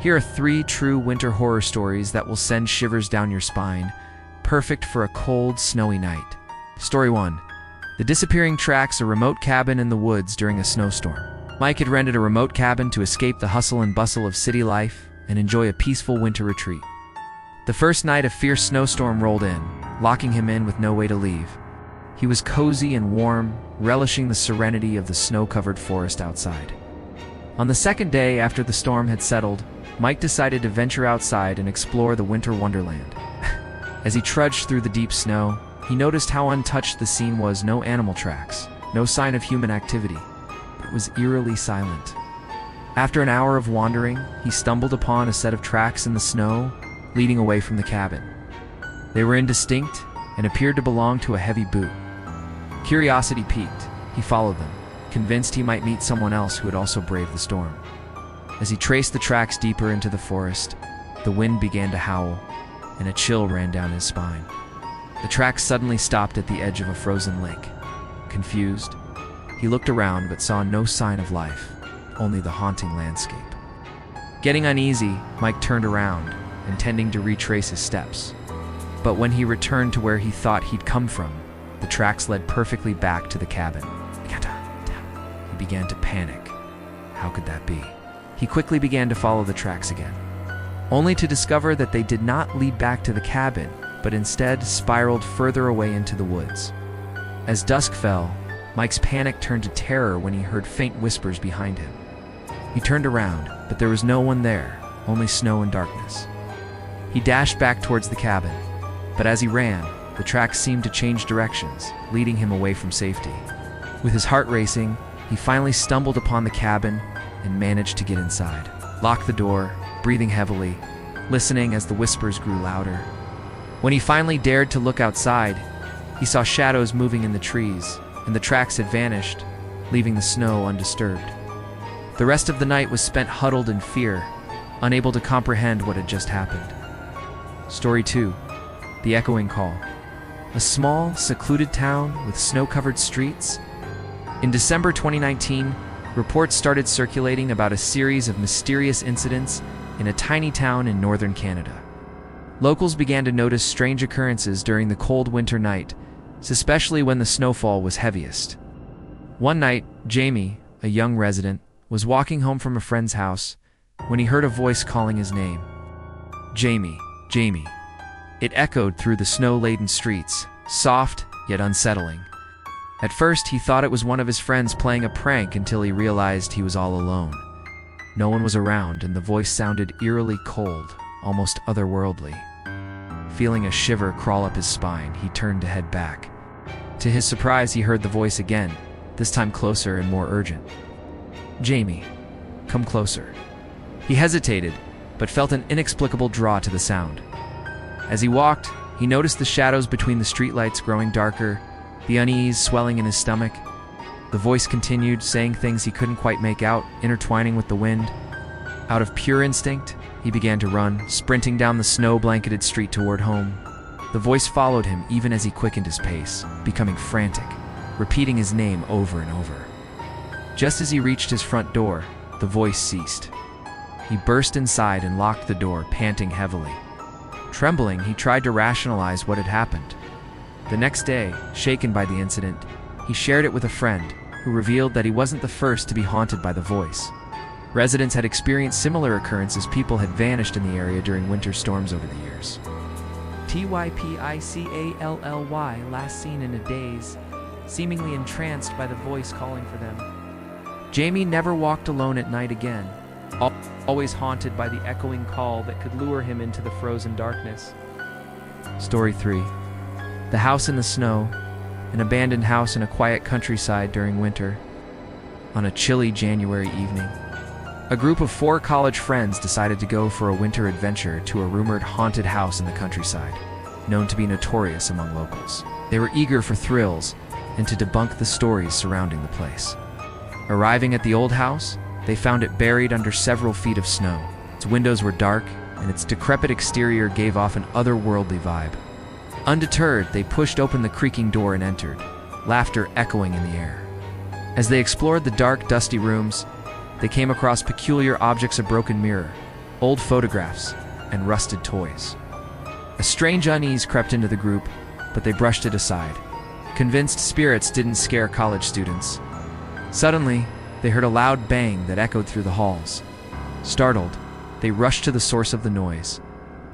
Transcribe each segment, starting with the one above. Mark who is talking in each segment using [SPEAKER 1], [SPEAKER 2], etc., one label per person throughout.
[SPEAKER 1] Here are 3 true winter horror stories that will send shivers down your spine, perfect for a cold, snowy night. Story 1. The Disappearing Tracks, a remote cabin in the woods during a snowstorm. Mike had rented a remote cabin to escape the hustle and bustle of city life and enjoy a peaceful winter retreat. The first night, a fierce snowstorm rolled in, locking him in with no way to leave. He was cozy and warm, relishing the serenity of the snow-covered forest outside. On the second day after the storm had settled, Mike decided to venture outside and explore the winter wonderland. As he trudged through the deep snow, he noticed how untouched the scene was. No animal tracks, no sign of human activity. It was eerily silent. After an hour of wandering, he stumbled upon a set of tracks in the snow, leading away from the cabin. They were indistinct and appeared to belong to a heavy boot. Curiosity piqued. He followed them, convinced he might meet someone else who had also braved the storm. As he traced the tracks deeper into the forest, the wind began to howl, and a chill ran down his spine. The tracks suddenly stopped at the edge of a frozen lake. Confused, he looked around but saw no sign of life, only the haunting landscape. Getting uneasy, Mike turned around, intending to retrace his steps. But when he returned to where he thought he'd come from, the tracks led perfectly back to the cabin. He began to panic. How could that be? He quickly began to follow the tracks again, only to discover that they did not lead back to the cabin, but instead spiraled further away into the woods. As dusk fell, Mike's panic turned to terror when he heard faint whispers behind him. He turned around, but there was no one there, only snow and darkness. He dashed back towards the cabin, but as he ran, the tracks seemed to change directions, leading him away from safety. With his heart racing, he finally stumbled upon the cabin and managed to get inside. Locked the door, breathing heavily, listening as the whispers grew louder. When he finally dared to look outside, he saw shadows moving in the trees, and the tracks had vanished, leaving the snow undisturbed. The rest of the night was spent huddled in fear, unable to comprehend what had just happened. Story 2. The Echoing Call. A small, secluded town with snow-covered streets. In December 2019, reports started circulating about a series of mysterious incidents in a tiny town in northern Canada. Locals began to notice strange occurrences during the cold winter night, especially when the snowfall was heaviest. One night, Jamie, a young resident, was walking home from a friend's house when he heard a voice calling his name. Jamie, Jamie. It echoed through the snow-laden streets, soft yet unsettling. At first, he thought it was one of his friends playing a prank until he realized he was all alone. No one was around, and the voice sounded eerily cold, almost otherworldly. Feeling a shiver crawl up his spine, he turned to head back. To his surprise, he heard the voice again, this time closer and more urgent. Jamie, come closer. He hesitated, but felt an inexplicable draw to the sound. As he walked, he noticed the shadows between the streetlights growing darker, the unease swelling in his stomach. The voice continued, saying things he couldn't quite make out, intertwining with the wind. Out of pure instinct, he began to run, sprinting down the snow-blanketed street toward home. The voice followed him even as he quickened his pace, becoming frantic, repeating his name over and over. Just as he reached his front door, the voice ceased. He burst inside and locked the door, panting heavily. Trembling, he tried to rationalize what had happened. The next day, shaken by the incident, he shared it with a friend, who revealed that he wasn't the first to be haunted by the voice. Residents had experienced similar occurrences. People had vanished in the area during winter storms over the years. TYPICALLY, last seen in a daze, seemingly entranced by the voice calling for them. Jamie never walked alone at night again, always haunted by the echoing call that could lure him into the frozen darkness. Story 3. The House in the Snow. An abandoned house in a quiet countryside during winter. On a chilly January evening, a group of 4 college friends decided to go for a winter adventure to a rumored haunted house in the countryside, known to be notorious among locals. They were eager for thrills and to debunk the stories surrounding the place. Arriving at the old house, they found it buried under several feet of snow. Its windows were dark, and its decrepit exterior gave off an otherworldly vibe. Undeterred, they pushed open the creaking door and entered, laughter echoing in the air. As they explored the dark, dusty rooms, they came across peculiar objects: a broken mirror, old photographs, and rusted toys. A strange unease crept into the group, but they brushed it aside, convinced spirits didn't scare college students. Suddenly, they heard a loud bang that echoed through the halls. Startled, they rushed to the source of the noise,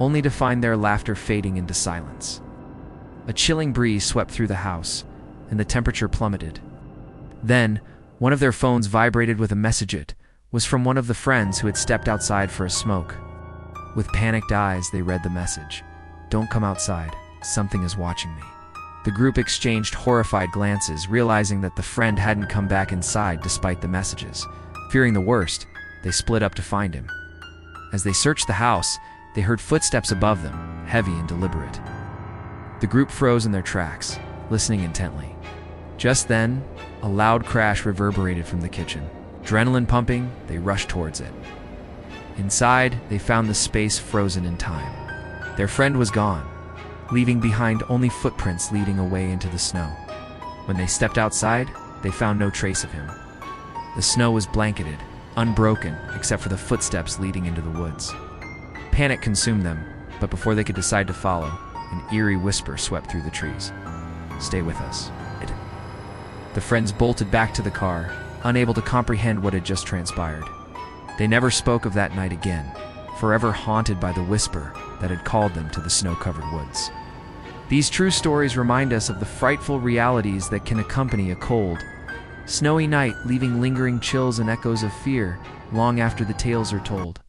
[SPEAKER 1] only to find their laughter fading into silence. A chilling breeze swept through the house, and the temperature plummeted. Then, one of their phones vibrated with a message. It was from one of the friends who had stepped outside for a smoke. With panicked eyes, they read the message. "Don't come outside. Something is watching me." The group exchanged horrified glances, realizing that the friend hadn't come back inside despite the messages. Fearing the worst, they split up to find him. As they searched the house, they heard footsteps above them, heavy and deliberate. The group froze in their tracks, listening intently. Just then, a loud crash reverberated from the kitchen. Adrenaline pumping, they rushed towards it. Inside, they found the space frozen in time. Their friend was gone, leaving behind only footprints leading away into the snow. When they stepped outside, they found no trace of him. The snow was blanketed, unbroken except for the footsteps leading into the woods. Panic consumed them, but before they could decide to follow, an eerie whisper swept through the trees. "Stay with us." The friends bolted back to the car, unable to comprehend what had just transpired. They never spoke of that night again, forever haunted by the whisper that had called them to the snow-covered woods. These true stories remind us of the frightful realities that can accompany a cold, snowy night, leaving lingering chills and echoes of fear long after the tales are told.